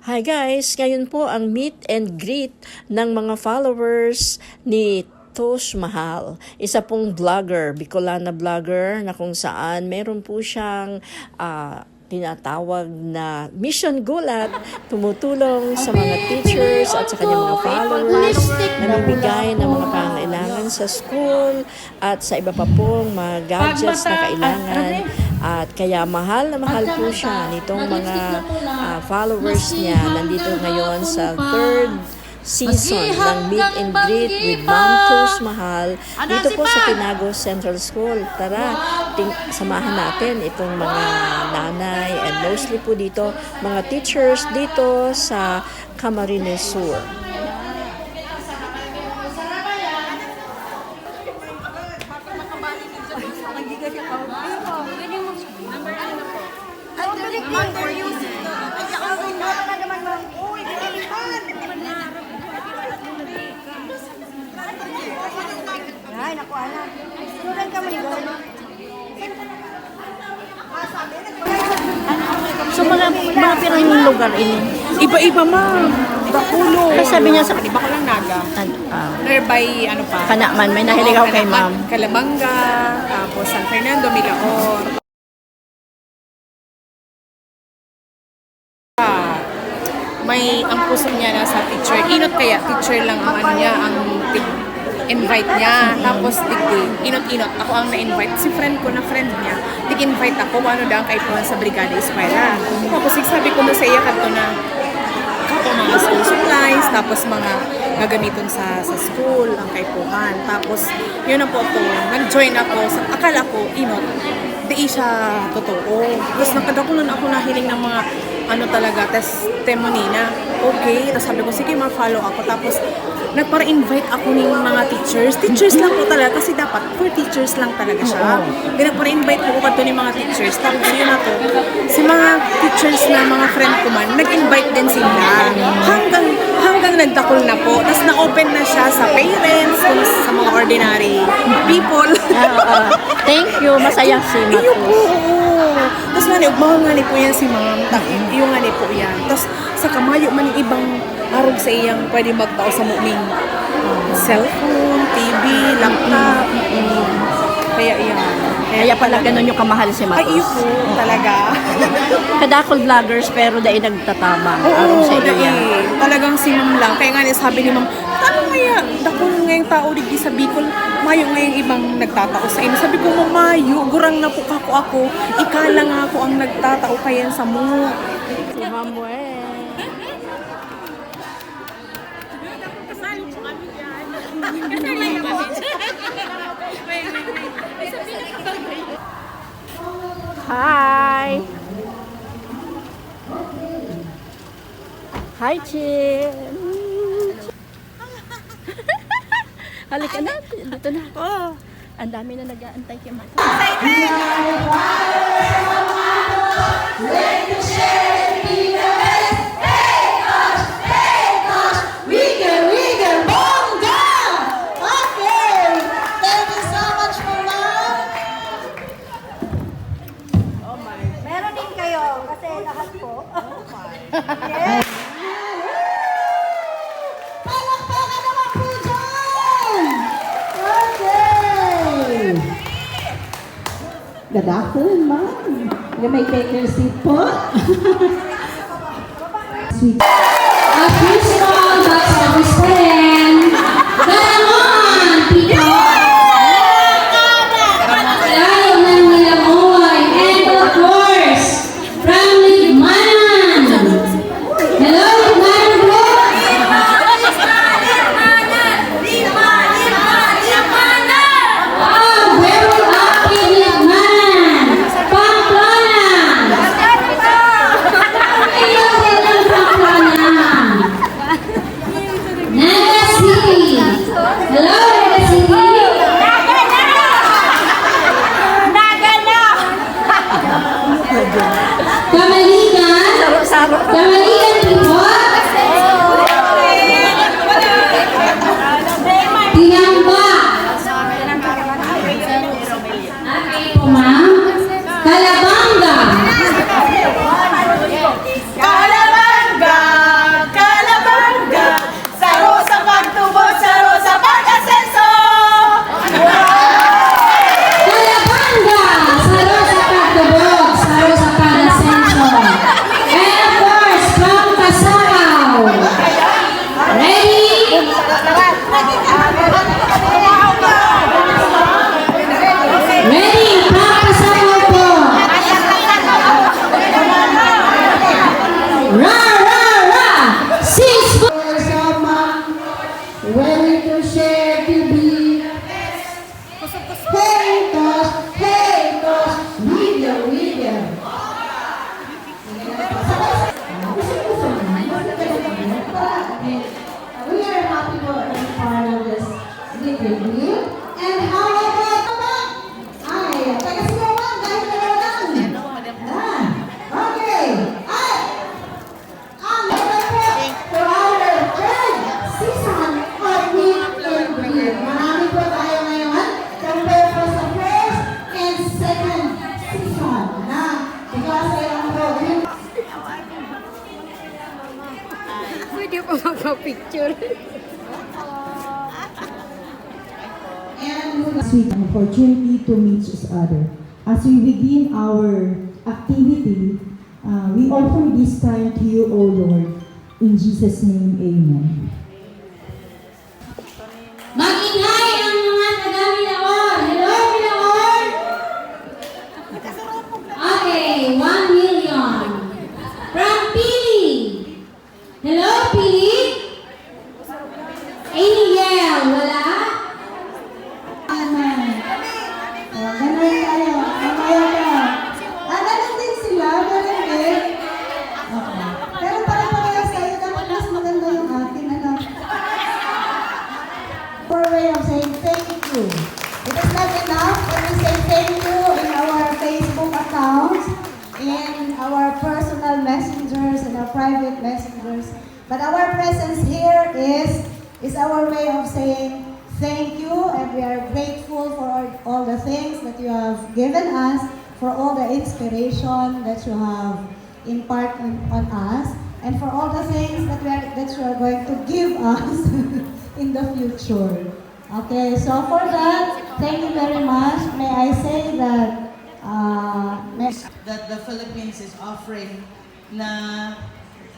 Hi guys! Ngayon po ang meet and greet ng mga followers ni Tosh Mahal. Isa pong vlogger, Bicolana vlogger na kung saan meron po siyang tinatawag na mission gulat, tumutulong sa mga teachers at sa kanyang mga followers, namimigay ng mga pangailangan sa school at sa iba pa pong mga gadgets na kailangan. At kaya mahal na mahal po siya nitong mga followers niya. Nandito ngayon sa third season ng Meet and Greet with Ma'am Tosh Mahal dito po sa Tinago Central School. Tara, samahan natin itong mga nanay and mostly po dito mga teachers dito sa Camarines Sur. Ay, naku, anak. Student ka mo ni Gord. So mga pirang lugar ini. Iba-iba, ma'am. Bakulo. Kasi sabi niya sa Di ba ko lang naga? Nearby, ano pa? Kanaman, may nahilig ako kay ma'am. Calabanga, tapos San Fernando, Milaor. May ang puso niya na sa teacher. Inot kaya, teacher lang ang ano niya, ang invite niya. Tapos, inot-inot. Ako ang na-invite. Si friend ko na friend niya, invite ako, ano daw kay Puan sa Brigada Eskwela. Tapos, sabi ko na sa iya kanto na, ako mga school supplies, tapos mga gagamiton sa school, ang kaipuhan. Tapos, yun na po to. Nag-join ako. Akala ko, inot. Di siya totoo. Tapos, nakadakulan ako nahiling ng mga ano talaga, testimony na okay. Tapos sabi ko, sige, ma-follow ako. Tapos, nagpara-invite ako ng mga teachers. Teachers lang po talaga kasi dapat for teachers lang talaga siya. Then nagpara-invite ko kanto ng mga teachers. Tapos yun na to, si mga teachers na mga friend ko man, nag-invite din sila. Hanggang nagdakol na po. Tapos na-open na siya sa parents, sa mga ordinary people. Thank you, masaya si Iyo po, Matos. oo. Tapos nga, ugmaw nga ni po yan si ma'am. Iyo nga ni po yan. Tapos sa kamayo man yung ibang arog sa iyang pwede magtao sa muming cellphone, TV, laptop. Kaya iyan. Kaya pala ganun yung kamahal si Matos. Ay, iyo po, talaga. Kadakol vloggers pero dahil nagtatabang. Oo, Arong sa iya. talagang si ma'am lang. Kaya nga sabi ni ma'am, ano kaya, dakol ngayong tao digdi sa Bicol, mayo ngayong ibang nagtatao sa inyo. Sabi ko, mamayo, gurang na po ako. Ikala nga ako ang nagtatao kayan sa mo. Si Mamuel. Hi! Hi, Chin! Halika na, dito na. Oh. Ang dami na nag-aantay kay Mata. Meron din kayo kasi lahat po. Yes. Palakpakan naman po dyan! Okay! Good afternoon, ma'am. You may take your seat po. Sweet. First of all, that's how we stand. Come on, people! Layo ng Milamoy. And of course, from Ligmanan. Hello, Ligmanan Group. Wow, very happy Ligmanan. Pamplona. Ayaw din ang Pamplona. Ra, ra, ra! 6 Sama, willing to share to be. Hey, boss, with you. We are happy to be part of this video. And how about ay, taga sigawan, kahit dalawa lang. Okay. Ay, ang nagpapit to our third season of Meet and Greet. Marami po tayo ngayon compared po sa first and second season. Because I am program. Pwede po magpa-picture. Sweet opportunity to meet each other. As we begin our activity, we offer this time to you, O Lord. In Jesus' name, amen. Mag-ingay ang mga taga Milaor. Hello, Milaor! Okay, 1 million. From Pili. Hello, Pili? Aniel, wala? Ganun tayo. Mamaya ka. Ganun din sila. Ganun din. Okay. Pero para sa'yo, dapat mas maganda yung akin. For way of saying thank you. It is not enough when we say thank you in our Facebook accounts, in our personal messengers, and our private messengers. But our presence here is our way of saying thank you, and we are grateful for all the things that you have given us, for all the inspiration that you have imparted on us, and for all the things that you are going to give us in the future. Okay, so for that, thank you very much. May I say that that the Philippines is offering na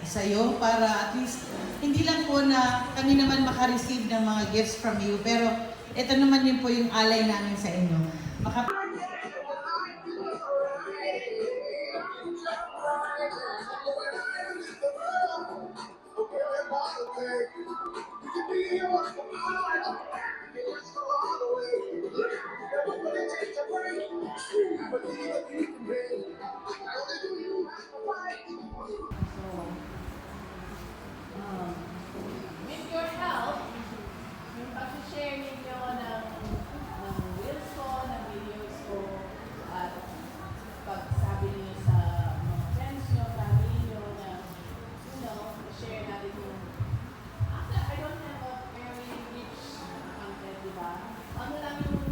sa'yo para at least hindi lang po na kami naman makareceive ng mga gifts from you, pero ito naman yun po yung alay namin sa inyo. With your help, yung pag-share ninyo ng reels ko, ng videos ko, at pagsabi niyo sa mga friends nyo, family nyo na, share natin yung after I don't have a very rich content, di ba? Ano lang yung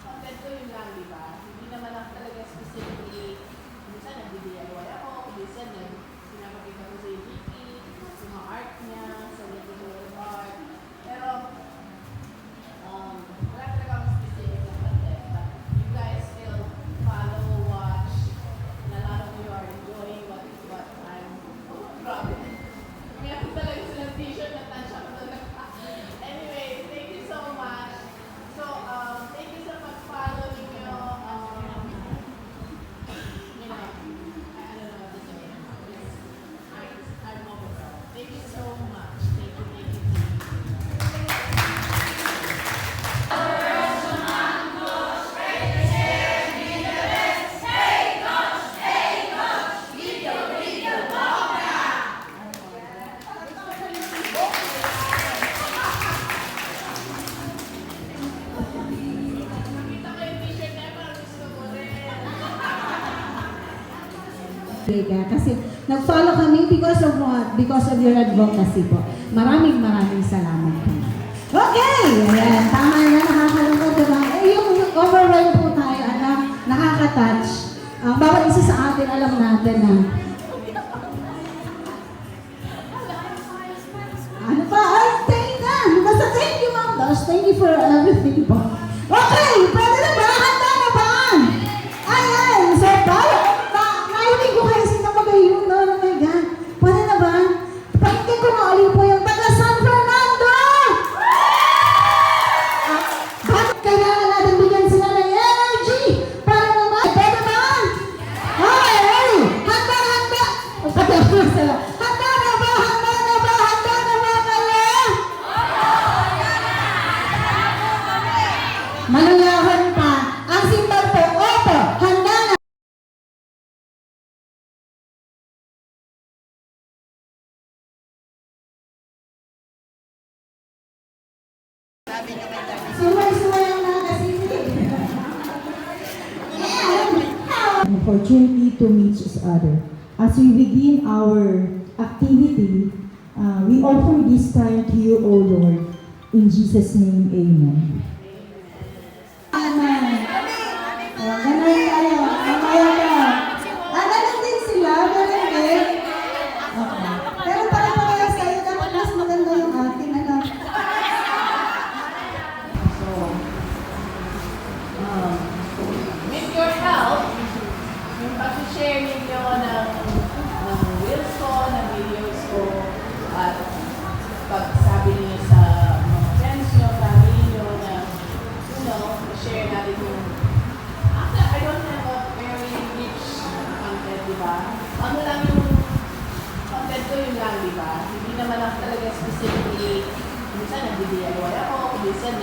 content ko yun lang, di ba? Hindi naman ako talaga specifically, minsan nag-DIY ako, minsan sinapakita ko sa Vicky, yung mga art niya, sa little art. Pero, wala talaga akong specific na content. But you guys still follow, watch, and a lot of you are enjoying what I'm, grabe. May ako talaga silang t-shirt na tansya ko talaga. Anyway, thank you so much. So, thank you sa pag-follow ninyo. You know, I don't know what to say. I'm over. Thank you so much. Thank you, thank you, thank you. Kasi nag-follow kami because of what? Because of your advocacy po. Maraming salamat po. Okay! Ayan, tama na, nakakalungkot, diba? Yung overwhelmed po tayo, nakaka-touch. Bawat isa sa atin, alam natin na ano pa? Ay, thank na! Basta thank you, Ma'am Dosh. Thank you for everything po. Okay! Pwede na ba? Handa na ba? Ayan! So, naiunin ko kayo sa magayon doon. Oh my God! Pwede na ba? Pakinggan ko na ulit po yung taga San Fernando! Bakit kailangan natin bigyan sila ng energy? Para naman, pwede ba? Okay! Handa! Salamat! an opportunity to meet each other. As we begin our activity, we offer this time to you, O Lord. In Jesus' name, amen. Amen. Ganun tayo. Mamaya ka. Ganun din sila. Ganun din. Okay. Pero para parehas tayo, dapat mas maganda yung ating ano. With your help, yung pag-share ninyo ng reels ko, ng videos ko, at pagsabi niyo sa mga friends nyo, family nyo na, share natin yung, after, I don't have a very rich content, di ba? Ano lang yung content ko yun lang, di ba? Hindi naman ako talaga specifically, minsan nag-DIY ako, minsan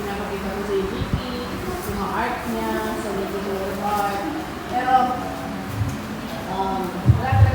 pinapakita ko sa UVP, yung mga art niya, sa digital art. Pero, wala talaga